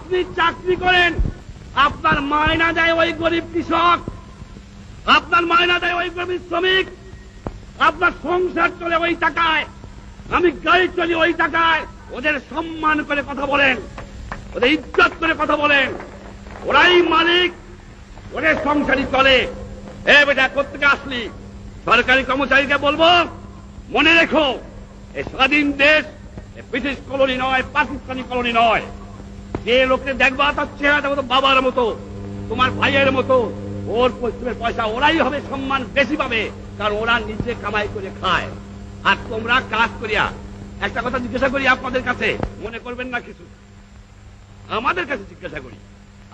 আপনি চাকরি করেন, আপনার মায়না দেয় ওই গরিব কৃষক, আপনার মায়না দেয় ওই গরিব শ্রমিক, আপনার সংসার চলে ওই টাকায়, আমি গাড়ি চলি ওই টাকায়। ওদের সম্মান করে কথা বলেন, ওদের ইজ্জত করে কথা বলেন, ওরাই মালিক, ওদের সংসারই চলে। এ বেটা কোত্থেকে আসলি? সরকারি কর্মচারীকে বলবো, মনে রেখো এই স্বাধীন দেশ ব্রিটিশ কলোনি নয়, পাকিস্তানি কলোনি নয়। যে লোককে দেখবা তার চেহারাটা মতো বাবার মতো, তোমার ভাইয়ের মতো, ওর পরিশ্রমের পয়সা ওরাই হবে সম্মান বেশি পাবে, কারণ ওরা নিজে কামাই করে খায়। আর তোমরা কাজ করিয়া, একটা কথা জিজ্ঞাসা করি আপনাদের কাছে, মনে করবেন না কিছু, আমাদের কাছে জিজ্ঞাসা করি,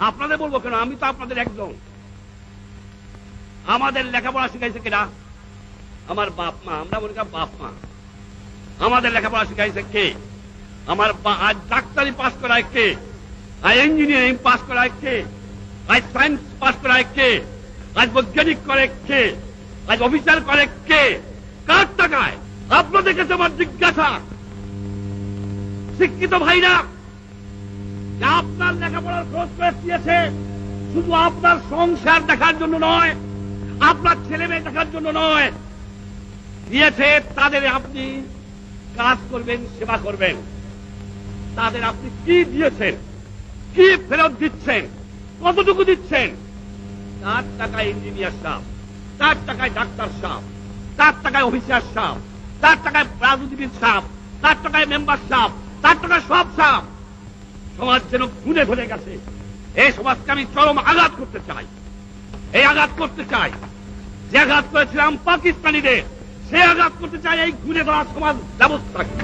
আপনাদের বলবো কেন, আমি তো আপনাদের একজন। আমাদের লেখাপড়া শিখাইছে কিনা? আমার বাপ মা, আমরা মনে করি বাপ মা। আমাদের লেখাপড়া শিখাইছে কে? আমার আজ ডাক্তারি পাস করায় কে? আজ ইঞ্জিনিয়ারিং পাস করায় কে? আজ সায়েন্স পাস করায় কে? আজ বৈজ্ঞানিক করে কে? আজ অফিসার করে কে? কার টাকায়? আপনাদের কাছে আমার জিজ্ঞাসা, শিক্ষিত ভাইরা, আপনার লেখাপড়ার খরচ করে দিয়েছে শুধু আপনার সংসার দেখার জন্য নয়, আপনার ছেলে মেয়ে দেখার জন্য নয়, দিয়েছে তাদের আপনি কাজ করবেন, সেবা করবেন। তাদের আপনি কি দিয়েছেন, কি ফেরত দিচ্ছেন, কতটুকু দিচ্ছেন? তার টাকায় ইঞ্জিনিয়ার সাহেব, তার টাকায় ডাক্তার সাহেব, তার টাকায় অফিসার সাহেব, তার টাকায় রাজনীতিবিদ সাহেব, তার টাকায় মেম্বার সাহেব, তার টাকায় সব সাহেব। সমাজ যেন খুনে ধরে গেছে। এই সমাজকে আমি চরম আঘাত করতে চাই, এই আঘাত করতে চাই। যে আঘাত করেছিলাম পাকিস্তানিদের, সে আঘাত করতে চাই এই খুনে ধরা সমাজ ব্যবস্থাকে।